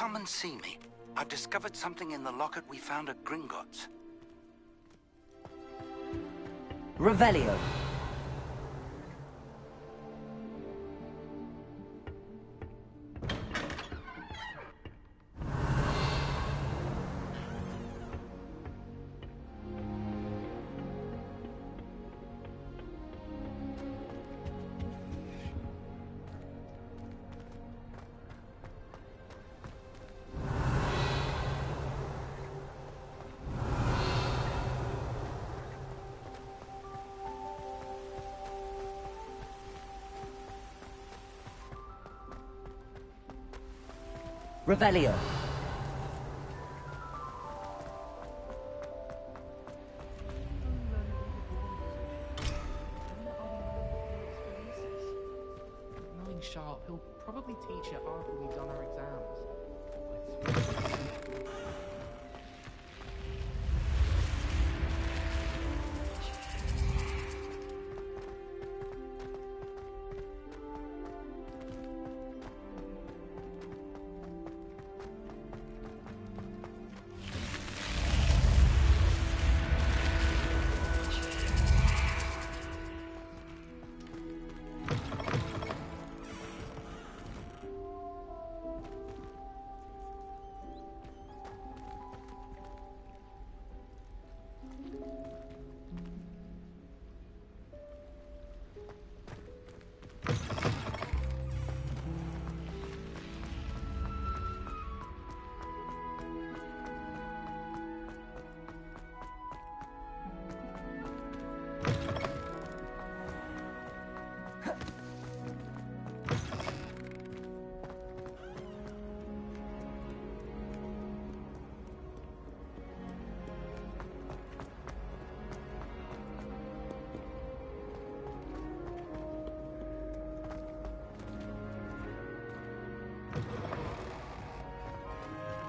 come and see me. I've discovered something in the locket we found at Gringotts. Revelio. Revelio. Knowing Sharp, he'll probably teach it after we've done our exams.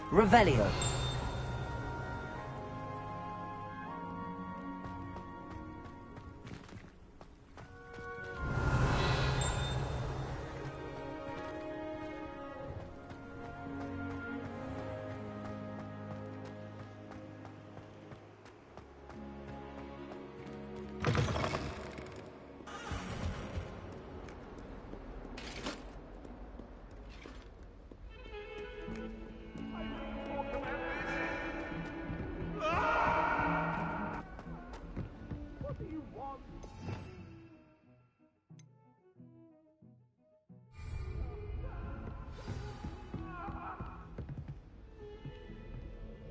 Revelio.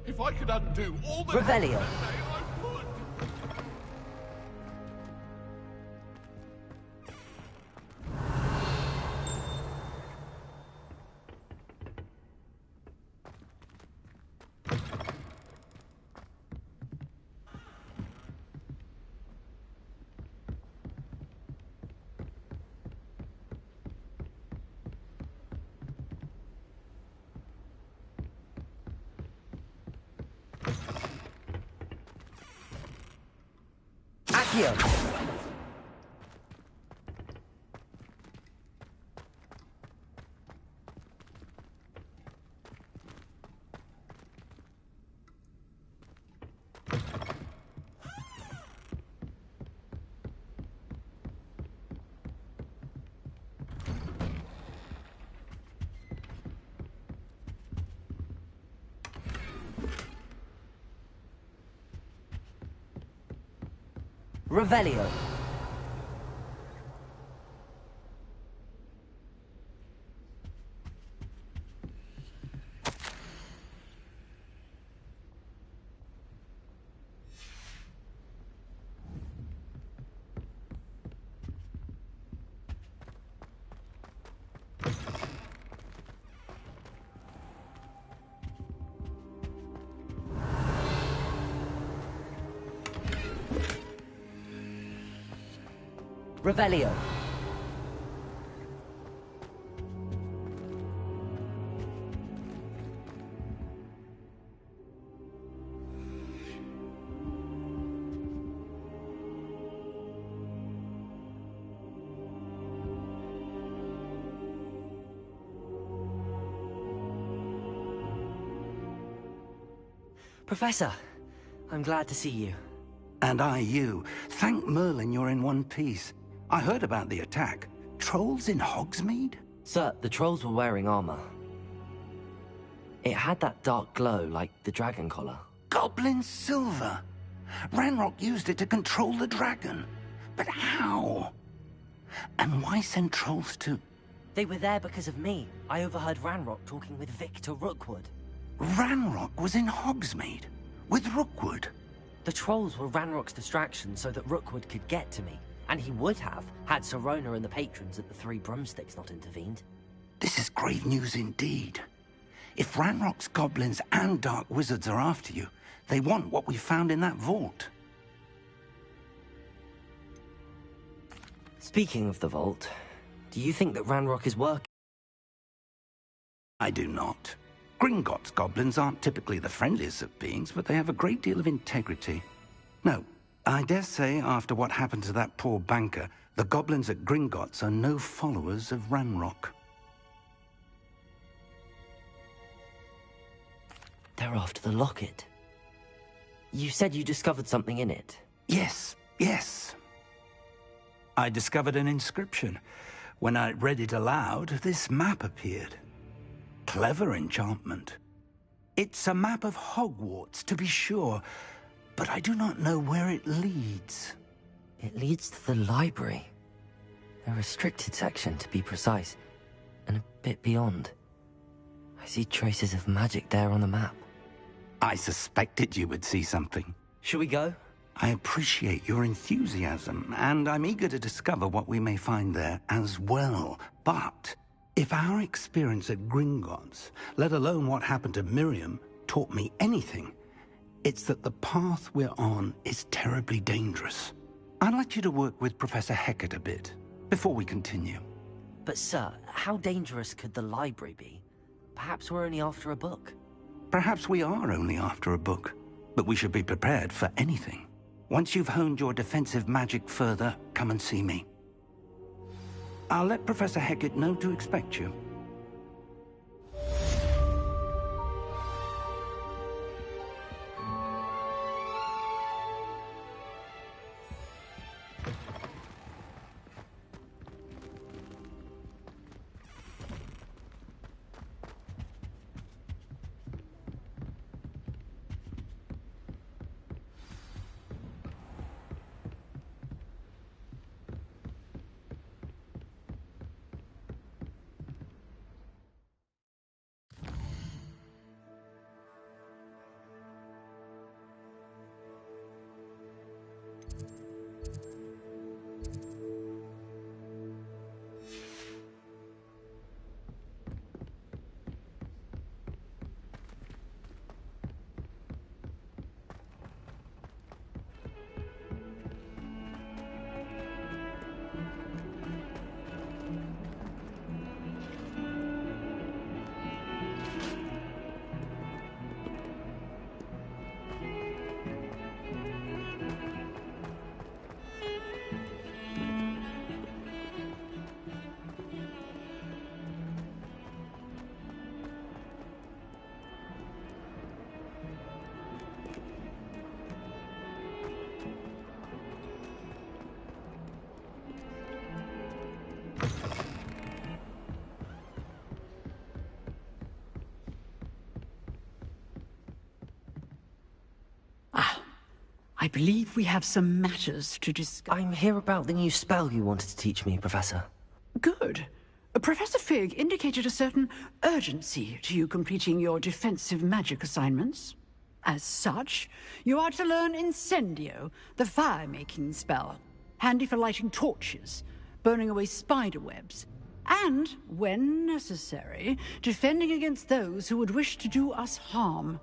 If I could undo all the Revelio. I would. Accio. Revelio. Revelio. Professor, I'm glad to see you. And I you. Thank Merlin you're in one piece. I heard about the attack. Trolls in Hogsmeade? Sir, the trolls were wearing armor. It had that dark glow like the dragon collar. Goblin silver! Ranrock used it to control the dragon. But how? And why send trolls to... They were there because of me. I overheard Ranrock talking with Victor Rookwood. Ranrock was in Hogsmeade? With Rookwood? The trolls were Ranrock's distraction so that Rookwood could get to me. And he would have, had Sirona and the patrons at the Three Broomsticks not intervened. This is grave news indeed. If Ranrock's goblins and dark wizards are after you, they want what we found in that vault. Speaking of the vault, do you think that Ranrock is working? I do not. Gringotts goblins aren't typically the friendliest of beings, but they have a great deal of integrity. No, I dare say after what happened to that poor banker, the goblins at Gringotts are no followers of Ranrock. They're after the locket. You said you discovered something in it. Yes. I discovered an inscription. When I read it aloud, this map appeared. Clever enchantment. It's a map of Hogwarts, to be sure, but I do not know where it leads. It leads to the library. A restricted section, to be precise, and a bit beyond. I see traces of magic there on the map. I suspected you would see something. Shall we go? I appreciate your enthusiasm, and I'm eager to discover what we may find there as well. But if our experience at Gringotts, let alone what happened to Miriam, taught me anything, it's that the path we're on is terribly dangerous. I'd like you to work with Professor Hecat a bit, before we continue. But sir, how dangerous could the library be? Perhaps we're only after a book. Perhaps we are only after a book, but we should be prepared for anything. Once you've honed your defensive magic further, come and see me. I'll let Professor Hecat know to expect you. I believe we have some matters to discuss. I'm here about the new spell you wanted to teach me, Professor. Good. Professor Fig indicated a certain urgency to you completing your defensive magic assignments. As such, you are to learn Incendio, the fire-making spell, handy for lighting torches, burning away spider webs, and, when necessary, defending against those who would wish to do us harm.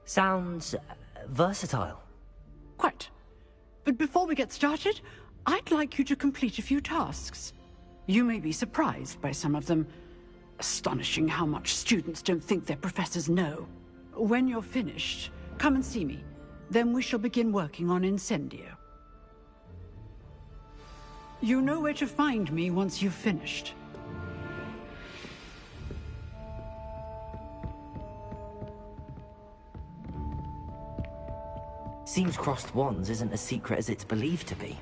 Sounds versatile. Quite. But before we get started, I'd like you to complete a few tasks. You may be surprised by some of them. Astonishing how much students don't think their professors know. When you're finished, come and see me. Then we shall begin working on Incendio. You know where to find me once you've finished. Seems crossed wands isn't as secret as it's believed to be.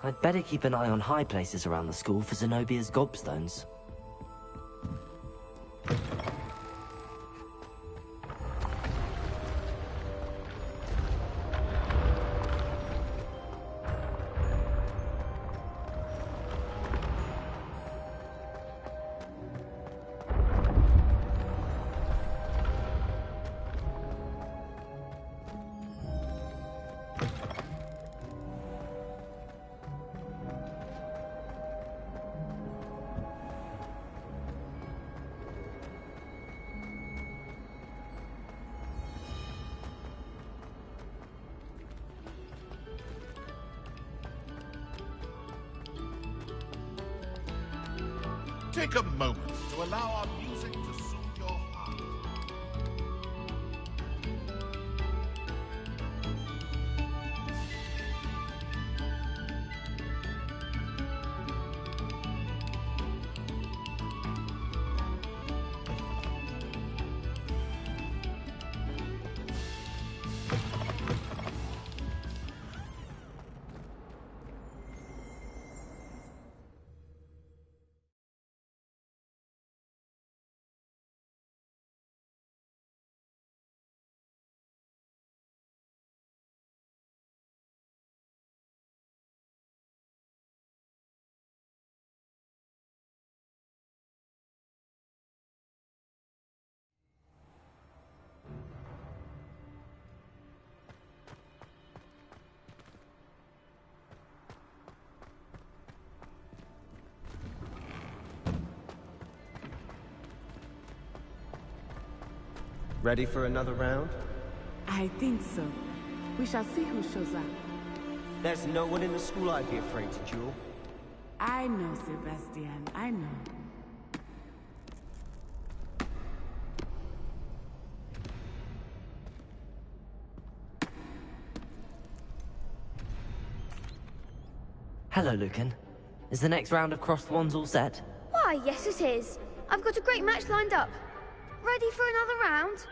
I'd better keep an eye on high places around the school for Zenobia's gobstones. Take a moment to allow our music to soothe your heart. Ready for another round? I think so. We shall see who shows up. There's no one in the school I'd be afraid to duel. I know, Sebastian. I know. Hello, Lucan. Is the next round of crossed wands all set? Why, yes it is. I've got a great match lined up. Ready for another round?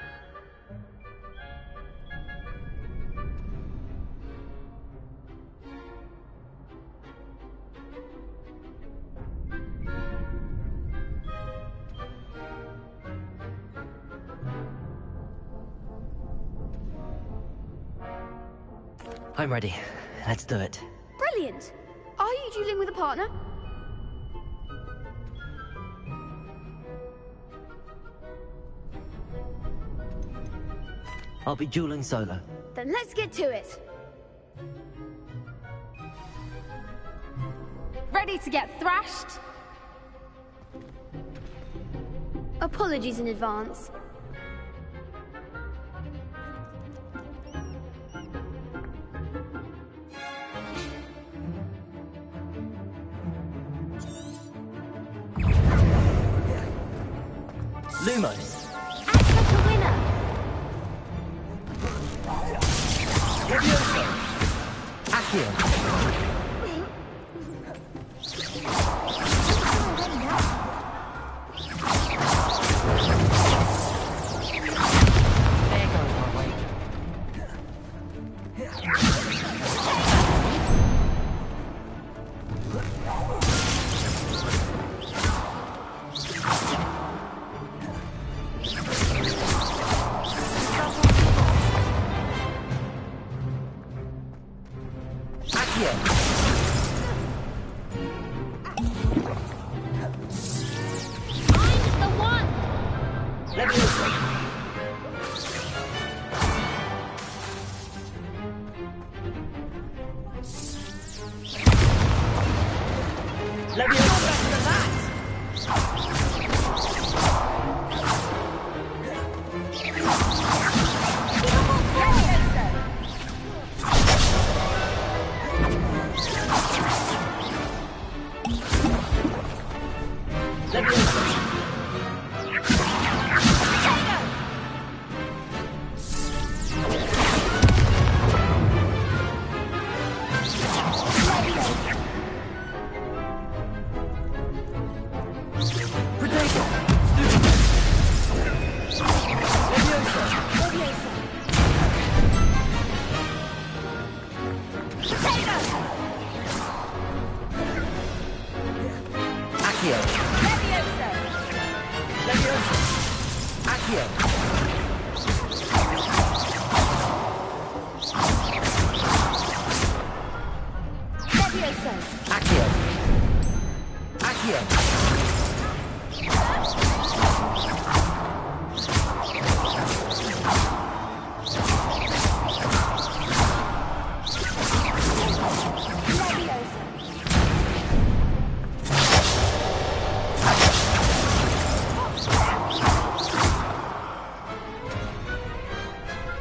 I'm ready. Let's do it. Brilliant. Are you dueling with a partner? I'll be dueling solo. Then let's get to it. Ready to get thrashed? Apologies in advance. Lumos! Act like a winner! Levioso! Accio. There goes my way.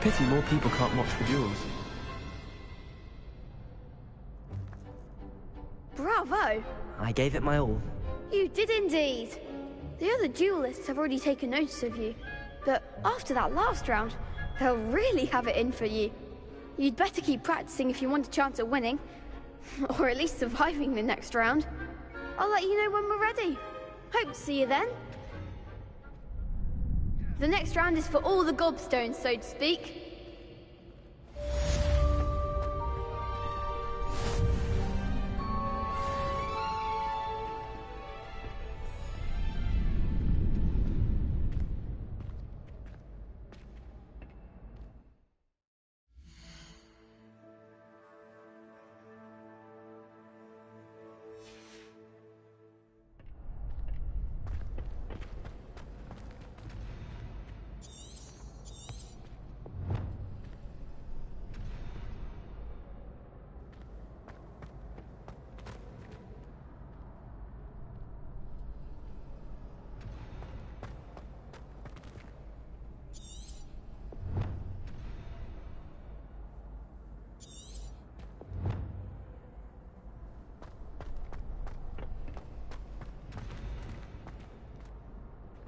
Pity more people can't watch the duels. Bravo! I gave it my all. You did indeed. The other duelists have already taken notice of you, but after that last round, they'll really have it in for you. You'd better keep practicing if you want a chance at winning, or at least surviving the next round. I'll let you know when we're ready. Hope to see you then. The next round is for all the gobstones, so to speak.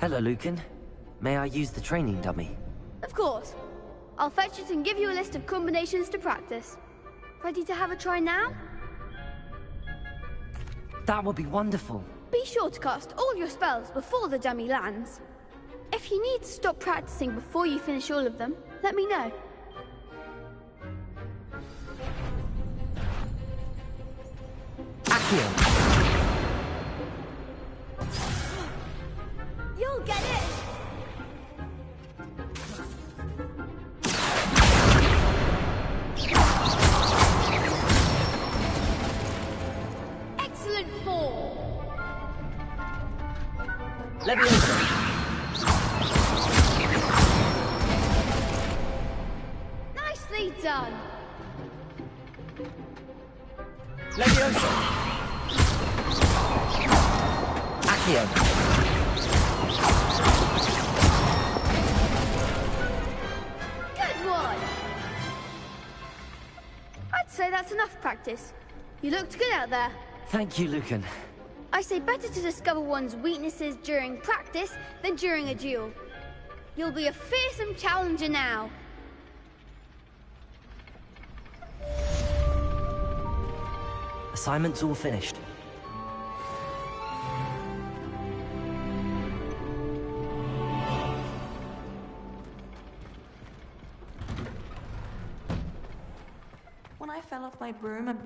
Hello, Lucan. May I use the training dummy? Of course. I'll fetch it and give you a list of combinations to practice. Ready to have a try now? That would be wonderful. Be sure to cast all your spells before the dummy lands. If you need to stop practicing before you finish all of them, let me know. Accio. You'll get it! Excellent form! Leviosa. Nicely done! Leviosa. Accio. Good one! I'd say that's enough practice. You looked good out there. Thank you, Lucan. I say better to discover one's weaknesses during practice than during a duel. You'll be a fearsome challenger now. Assignment's all finished. When I fell off my broom and...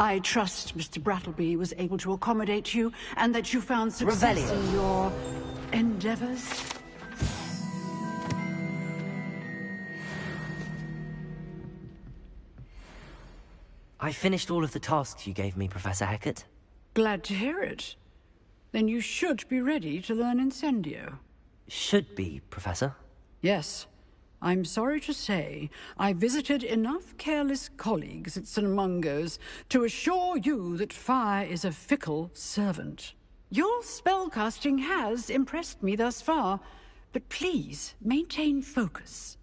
I trust Mr. Brattleby was able to accommodate you, and that you found success Revelio. in your endeavors. I finished all of the tasks you gave me, Professor Hecat. Glad to hear it. Then you should be ready to learn Incendio. Should be, Professor. Yes. I'm sorry to say, I visited enough careless colleagues at St. Mungo's to assure you that fire is a fickle servant. Your spellcasting has impressed me thus far, but please maintain focus.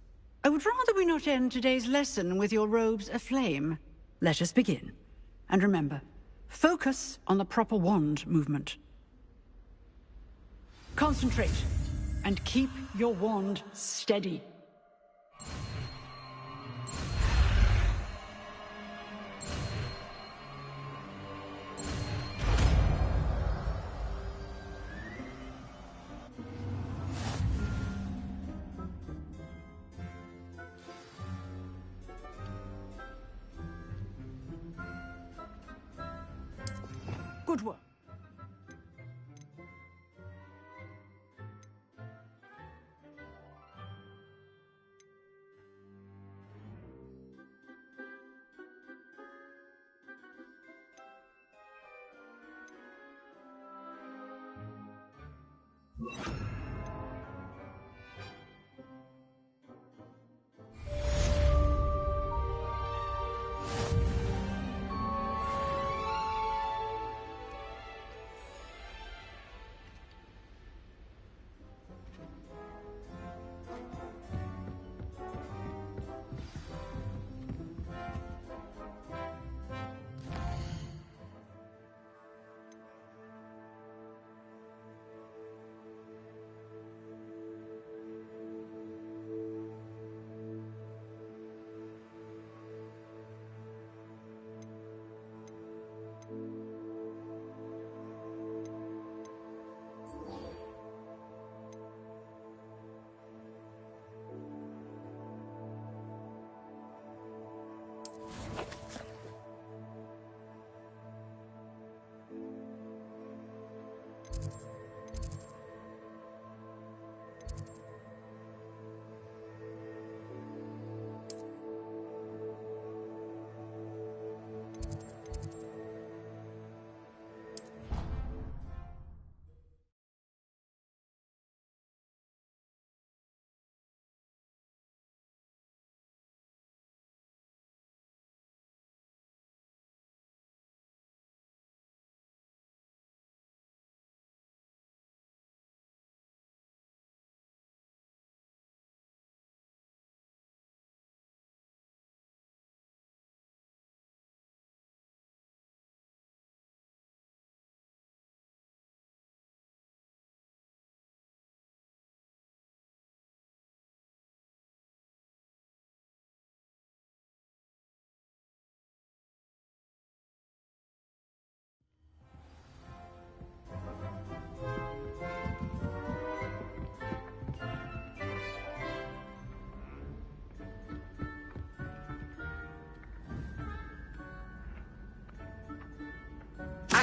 I would rather we not end today's lesson with your robes aflame. Let us begin. And remember, focus on the proper wand movement. Concentrate, and keep your wand steady. Good work.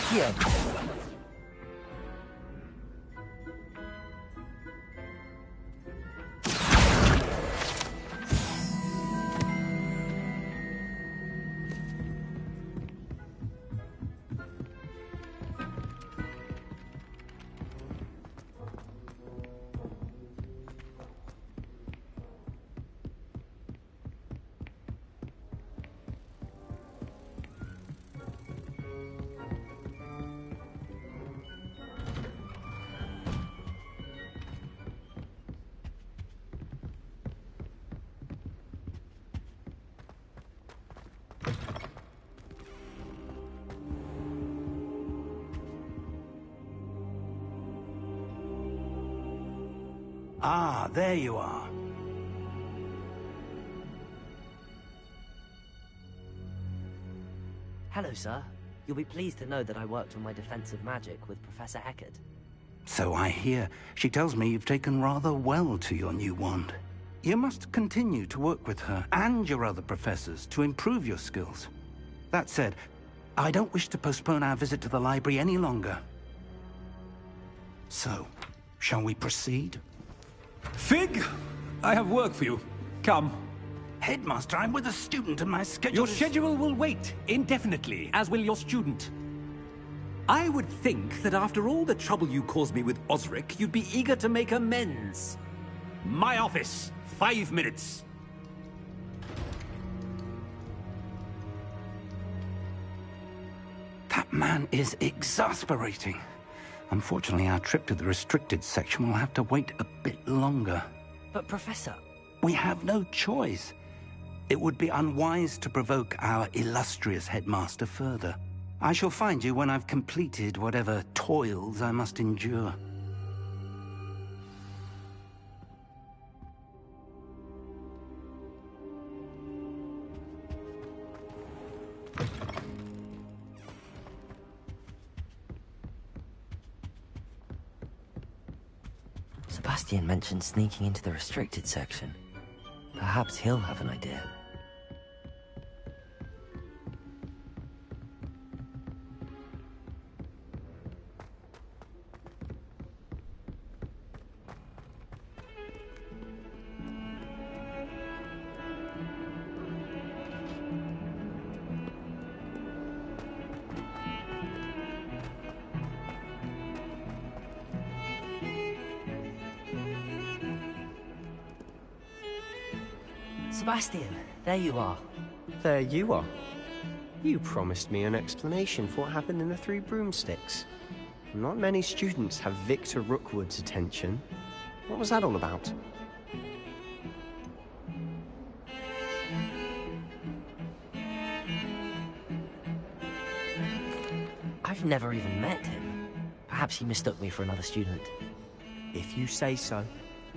Accio! Ah, there you are. Hello, sir. You'll be pleased to know that I worked on my defensive magic with Professor Eckert. So I hear. She tells me you've taken rather well to your new wand. You must continue to work with her and your other professors to improve your skills. That said, I don't wish to postpone our visit to the library any longer. So, shall we proceed? Fig, I have work for you. Come. Headmaster, I'm with a student and my schedule Your schedule will wait indefinitely, as will your student. I would think that after all the trouble you caused me with Osric, you'd be eager to make amends. My office, 5 minutes. That man is exasperating. Unfortunately, our trip to the restricted section will have to wait a bit longer. But, Professor... We have no choice. It would be unwise to provoke our illustrious headmaster further. I shall find you when I've completed whatever toils I must endure. Sebastian mentioned sneaking into the restricted section. Perhaps he'll have an idea. Sebastian, there you are. There you are. You promised me an explanation for what happened in the Three Broomsticks. Not many students have Victor Rookwood's attention. What was that all about? I've never even met him. Perhaps he mistook me for another student. If you say so.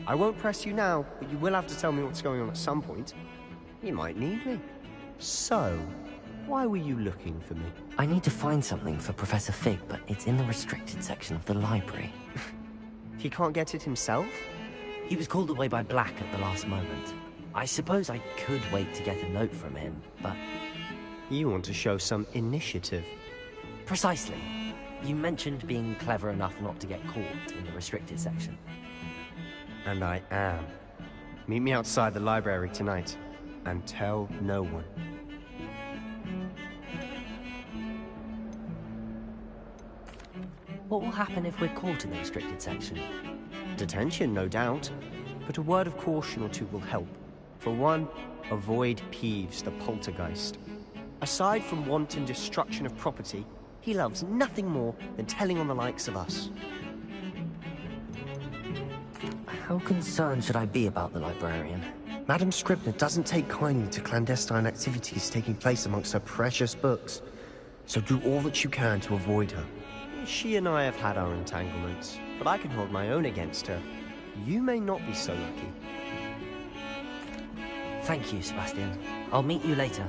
I won't press you now, but you will have to tell me what's going on at some point. You might need me. So, why were you looking for me? I need to find something for Professor Fig, but it's in the restricted section of the library. He can't get it himself? He was called away by Black at the last moment. I suppose I could wait to get a note from him, but... You want to show some initiative. Precisely. You mentioned being clever enough not to get caught in the restricted section. And I am. Meet me outside the library tonight, and tell no one. What will happen if we're caught in the restricted section? Detention, no doubt. But a word of caution or two will help. For one, avoid Peeves, the poltergeist. Aside from wanton destruction of property, he loves nothing more than telling on the likes of us. How concerned should I be about the librarian? Madam Scribner doesn't take kindly to clandestine activities taking place amongst her precious books. So do all that you can to avoid her. She and I have had our entanglements, but I can hold my own against her. You may not be so lucky. Thank you, Sebastian. I'll meet you later.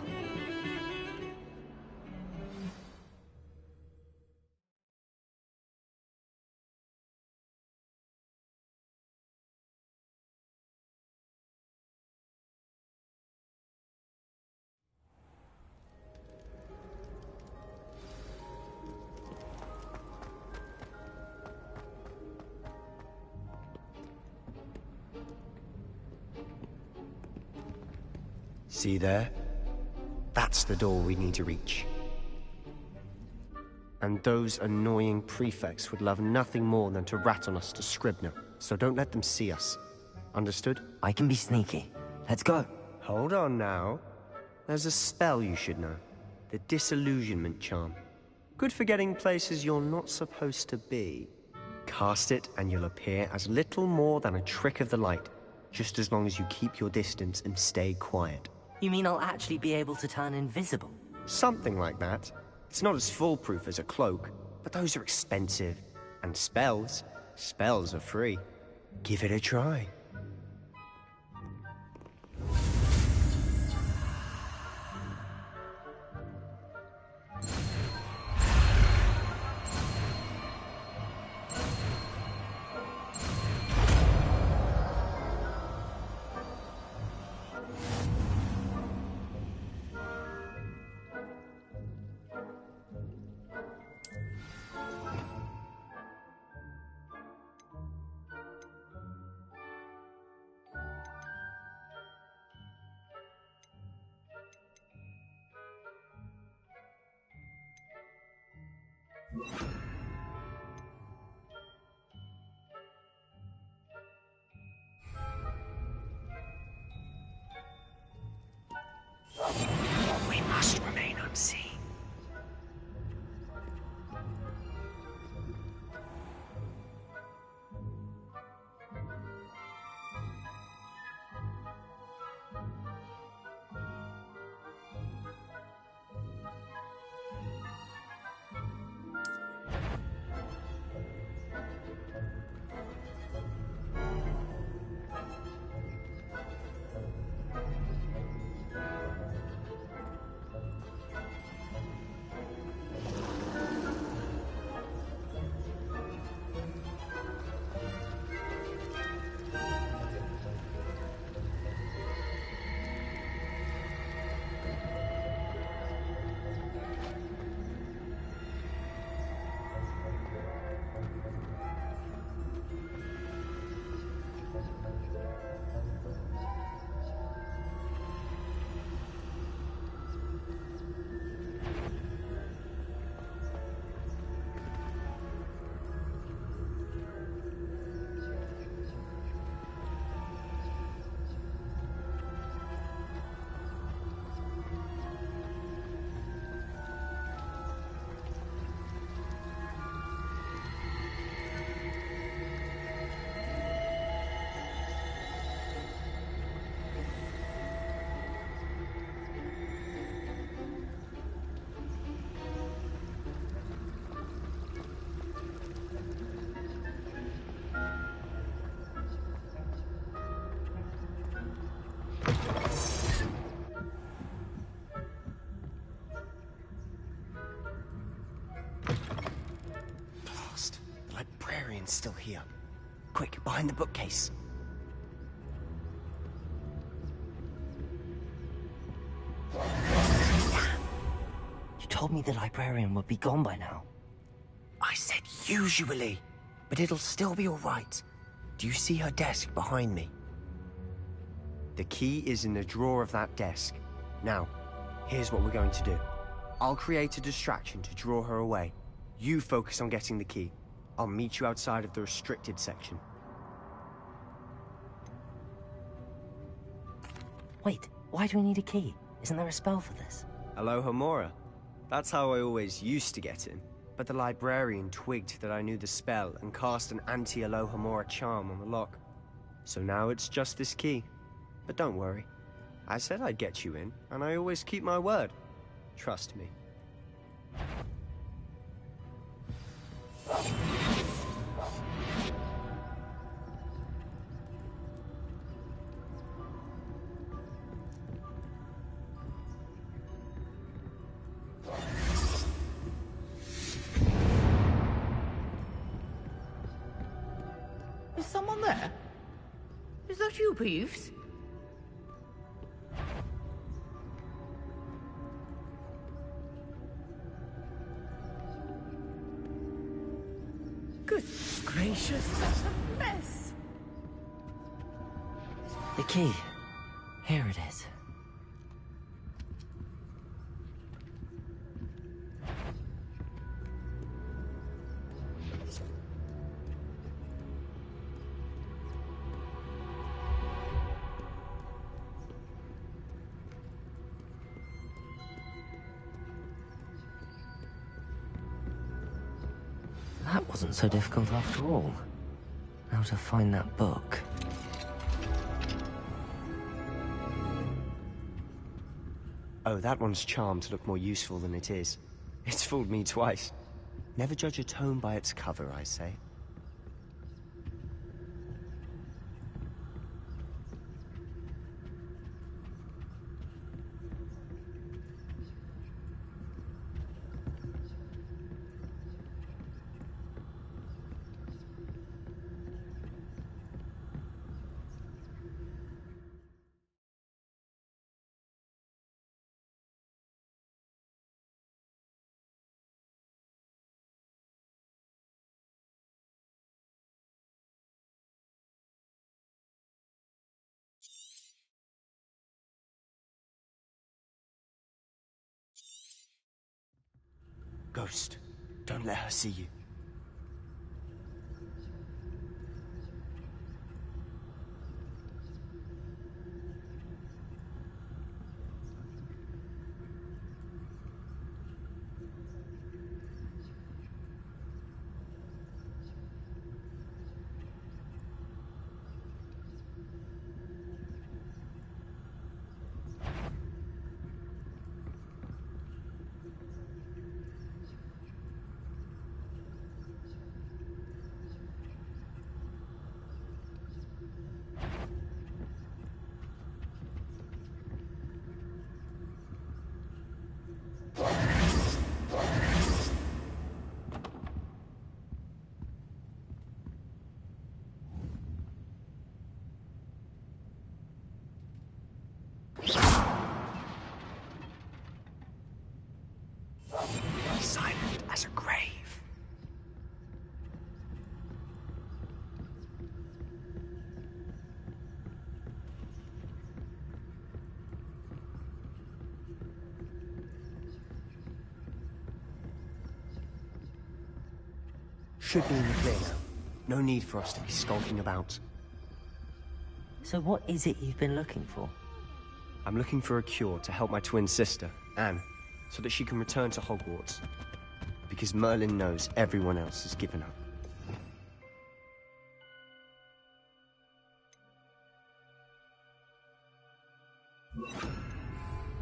See there? That's the door we need to reach. And those annoying prefects would love nothing more than to rat on us to Scribner, so don't let them see us. Understood? I can be sneaky. Let's go. Hold on now. There's a spell you should know. The Disillusionment Charm. Good for getting places you're not supposed to be. Cast it and you'll appear as little more than a trick of the light, just as long as you keep your distance and stay quiet. You mean I'll actually be able to turn invisible? Something like that. It's not as foolproof as a cloak, but those are expensive. And spells are free. Give it a try. It's still here. Quick, behind the bookcase. You told me the librarian would be gone by now. I said usually, but it'll still be all right. Do you see her desk behind me? The key is in the drawer of that desk. Now, here's what we're going to do. I'll create a distraction to draw her away. You focus on getting the key. I'll meet you outside of the restricted section. Wait, why do we need a key? Isn't there a spell for this? Alohomora. That's how I always used to get in. But the librarian twigged that I knew the spell and cast an anti-Alohomora charm on the lock. So now it's just this key. But don't worry. I said I'd get you in, and I always keep my word. Trust me. Is someone there? Is that you, Peeves? Good gracious, that's a mess. The key. Here it is. That wasn't so difficult after all. Now to find that book. Oh, that one's charmed to look more useful than it is. It's fooled me twice. Never judge a tome by its cover, I say. Ghost, don't let her see you. Silent as a grave. Should be in the clear now. No need for us to be skulking about. So what is it you've been looking for? I'm looking for a cure to help my twin sister, Anne, so that she can return to Hogwarts. Because Merlin knows everyone else has given up.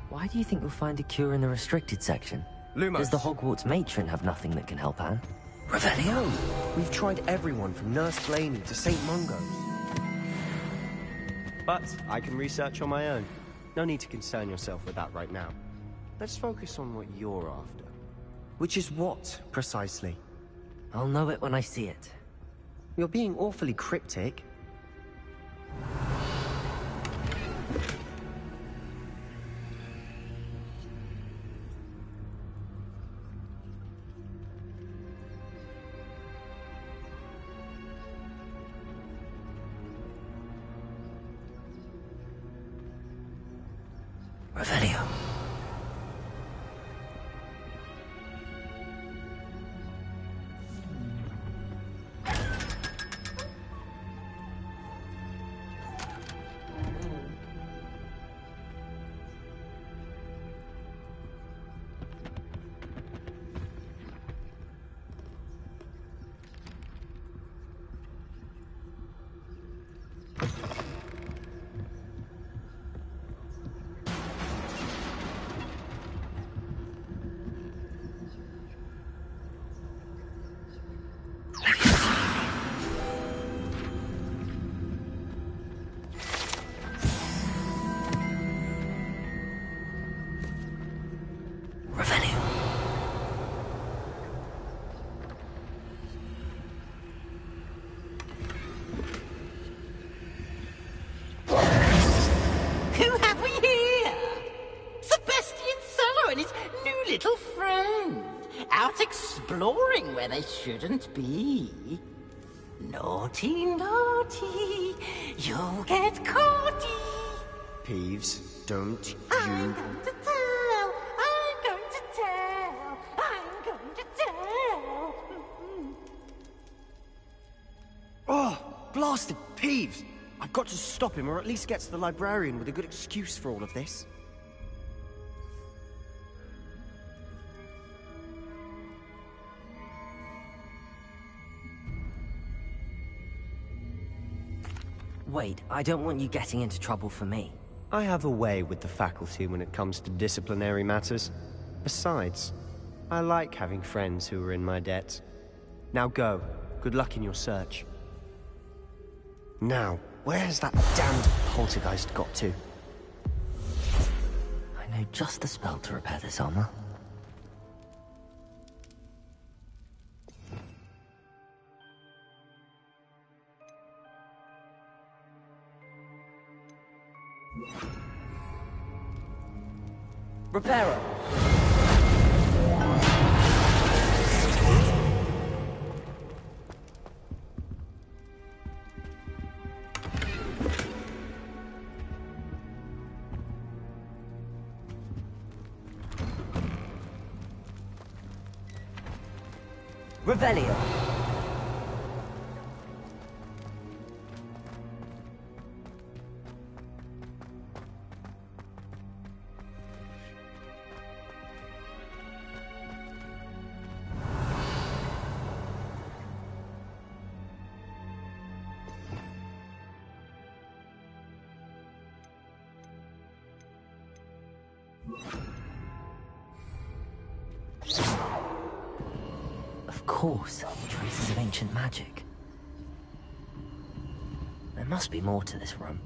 Why do you think you'll find a cure in the restricted section? Lumos. Does the Hogwarts matron have nothing that can help Anne? Revelio! We've tried everyone from Nurse Blaney to St. Mungo's. But I can research on my own. No need to concern yourself with that right now. Let's focus on what you're after. Which is what, precisely? I'll know it when I see it. You're being awfully cryptic. Revelio. Who have we here? Sebastian Sallow and his new little friend. Out exploring where they shouldn't be. Naughty, naughty, you'll get caughty. Peeves, don't I'm you... going to tell, I'm going to tell, I'm going to tell. Oh, blasted Peeves! I've got to stop him, or at least get to the librarian with a good excuse for all of this. Wait, I don't want you getting into trouble for me. I have a way with the faculty when it comes to disciplinary matters. Besides, I like having friends who are in my debt. Now go. Good luck in your search. Now, where's that damned poltergeist got to? I know just the spell to repair this armor. Reparo! Revelio! Of course, traces of ancient magic. There must be more to this room.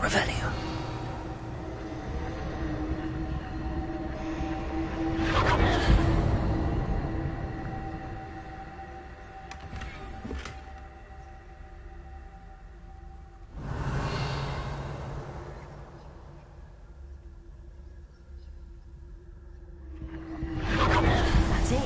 Revelio. That's it.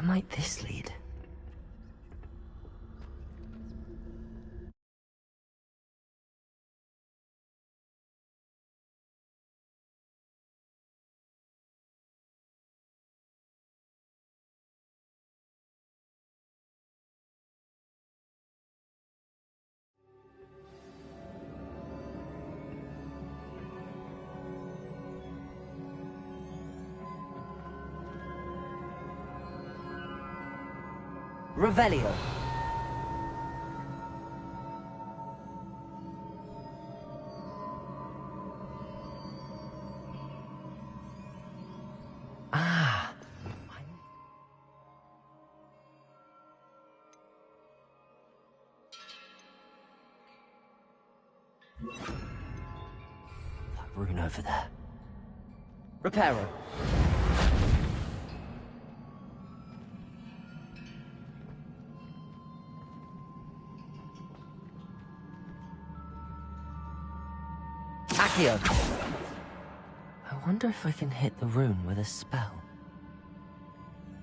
might this lead? Revelio. Ah. That rune over there. Reparo. Accio. I wonder if I can hit the rune with a spell.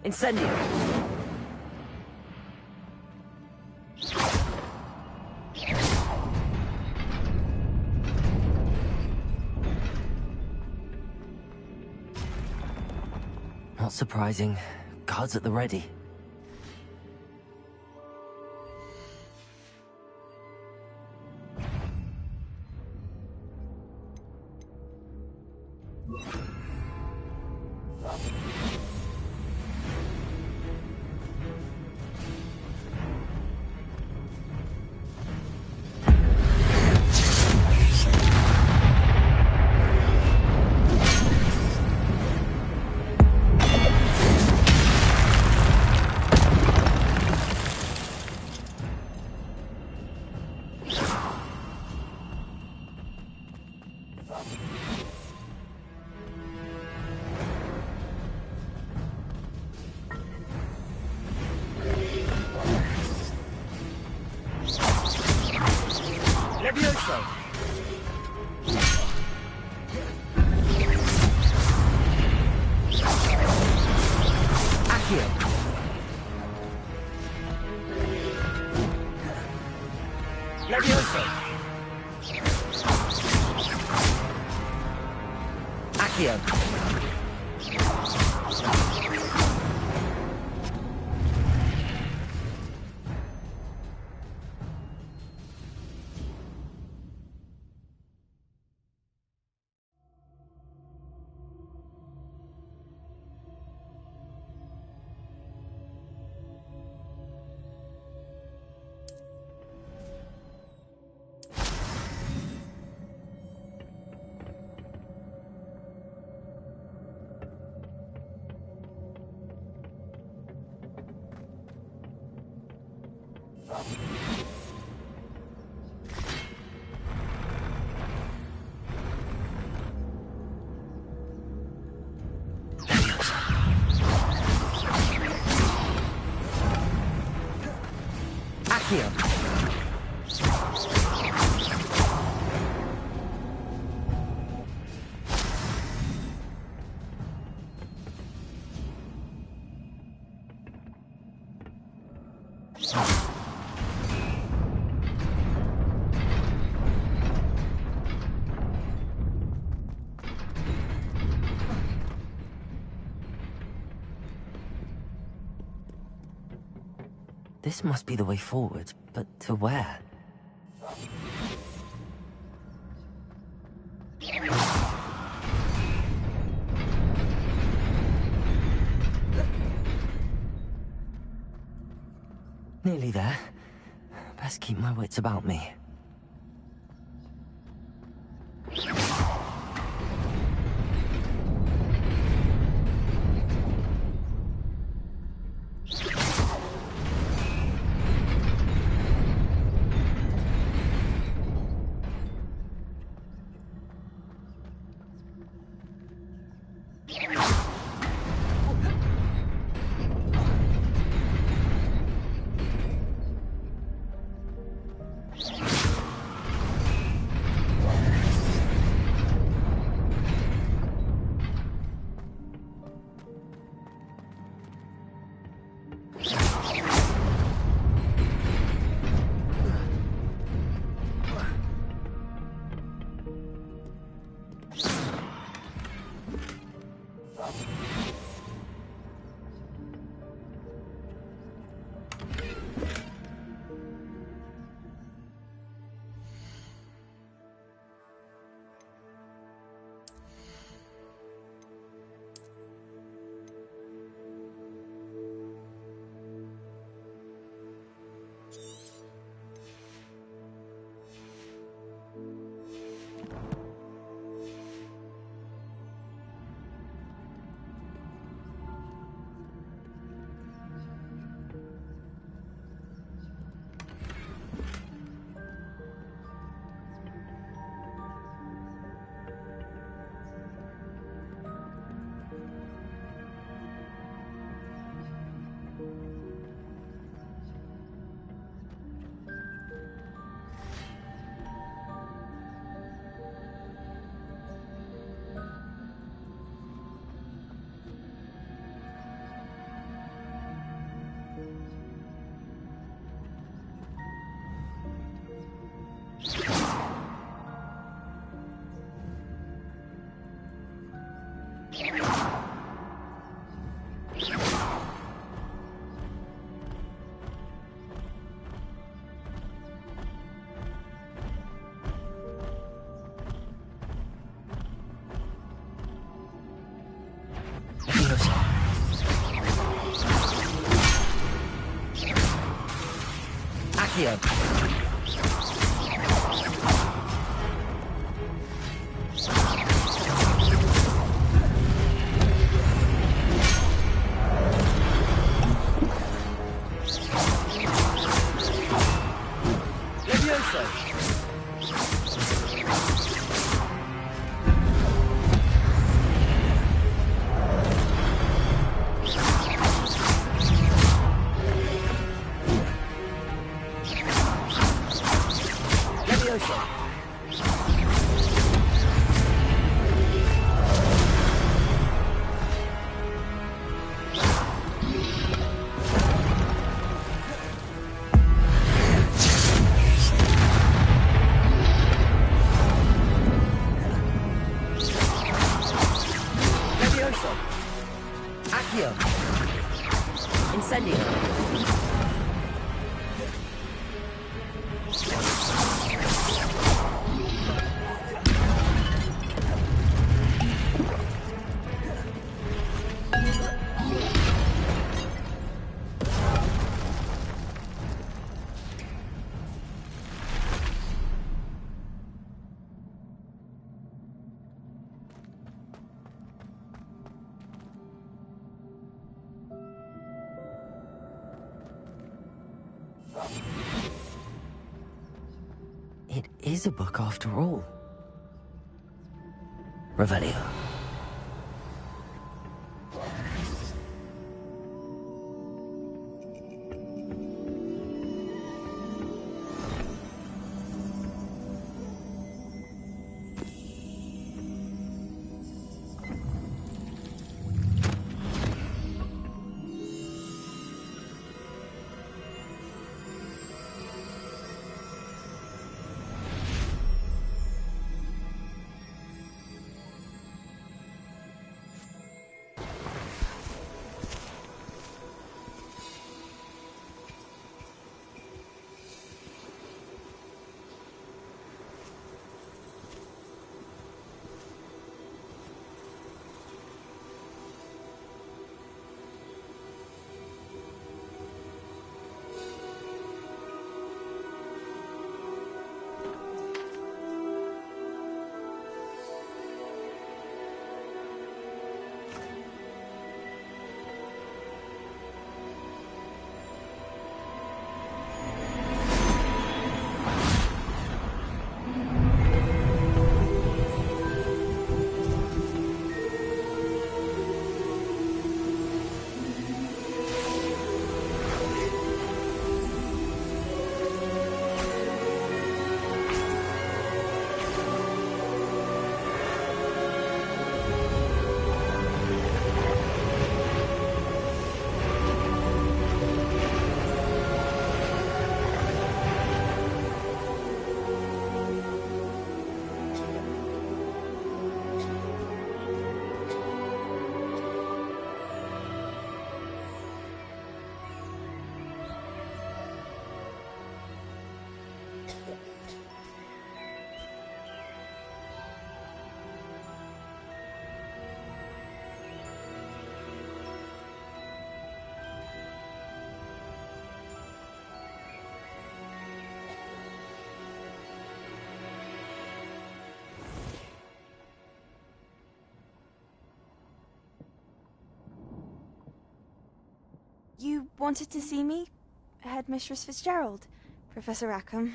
Incendio. Not surprising. Guards at the ready. This must be the way forward, but to where? Nearly there. Best keep my wits about me. Accio. Levioso. Accio. Incendio. It is a book after all. Revelio. You wanted to see me? Headmistress Fitzgerald, Professor Rackham.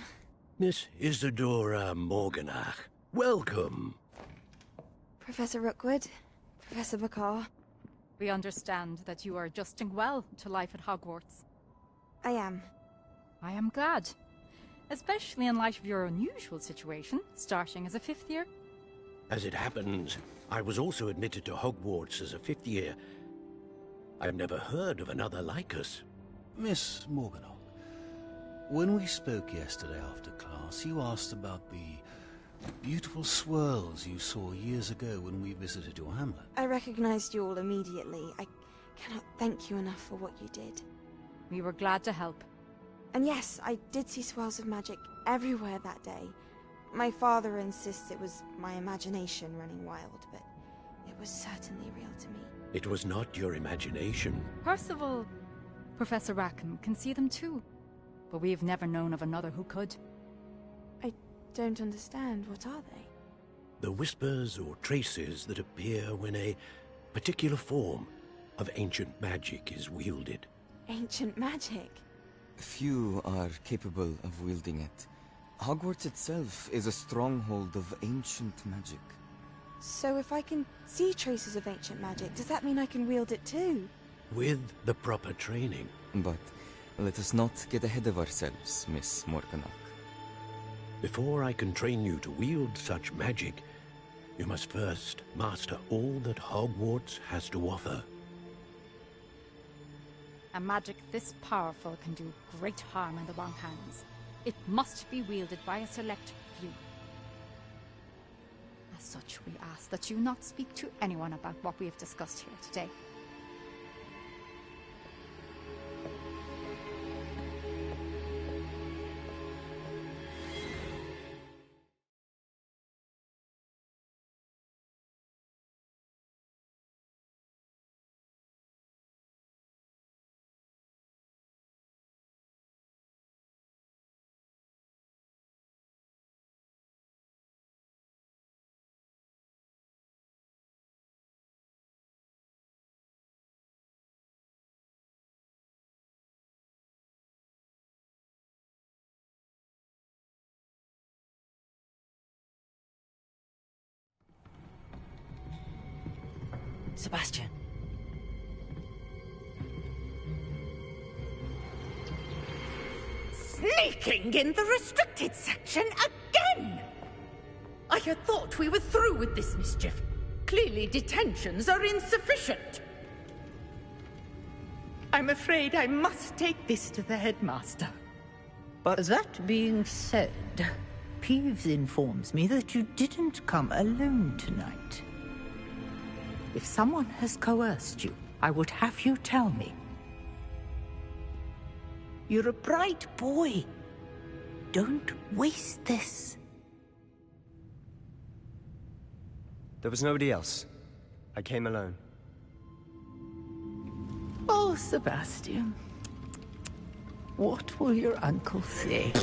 Miss Isadora Morganach, welcome. Professor Rookwood, Professor Bakar. We understand that you are adjusting well to life at Hogwarts. I am. I am glad. Especially in light of your unusual situation, starting as a 5th year. As it happens, I was also admitted to Hogwarts as a 5th year. I've never heard of another like us. Miss Morganach, when we spoke yesterday after class, you asked about the beautiful swirls you saw years ago when we visited your hamlet. I recognized you all immediately. I cannot thank you enough for what you did. We were glad to help. And yes, I did see swirls of magic everywhere that day. My father insists it was my imagination running wild, but it was certainly real to me. It was not your imagination. Percival, Professor Rackham can see them too. but we've never known of another who could. I don't understand. What are they? The whispers or traces that appear when a particular form of ancient magic is wielded. Ancient magic? Few are capable of wielding it. Hogwarts itself is a stronghold of ancient magic. So if I can see traces of ancient magic, does that mean I can wield it too? With the proper training. But let us not get ahead of ourselves, Miss Morganach. Before I can train you to wield such magic, you must first master all that Hogwarts has to offer. A magic this powerful can do great harm in the wrong hands. It must be wielded by a select few. As such, we ask that you not speak to anyone about what we have discussed here today. Sebastian. Sneaking in the restricted section again! I had thought we were through with this mischief. Clearly detentions are insufficient. I'm afraid I must take this to the headmaster. But that being said, Peeves informs me that you didn't come alone tonight. If someone has coerced you, I would have you tell me. You're a bright boy. Don't waste this. there was nobody else. I came alone. Oh, Sebastian. What will your uncle say?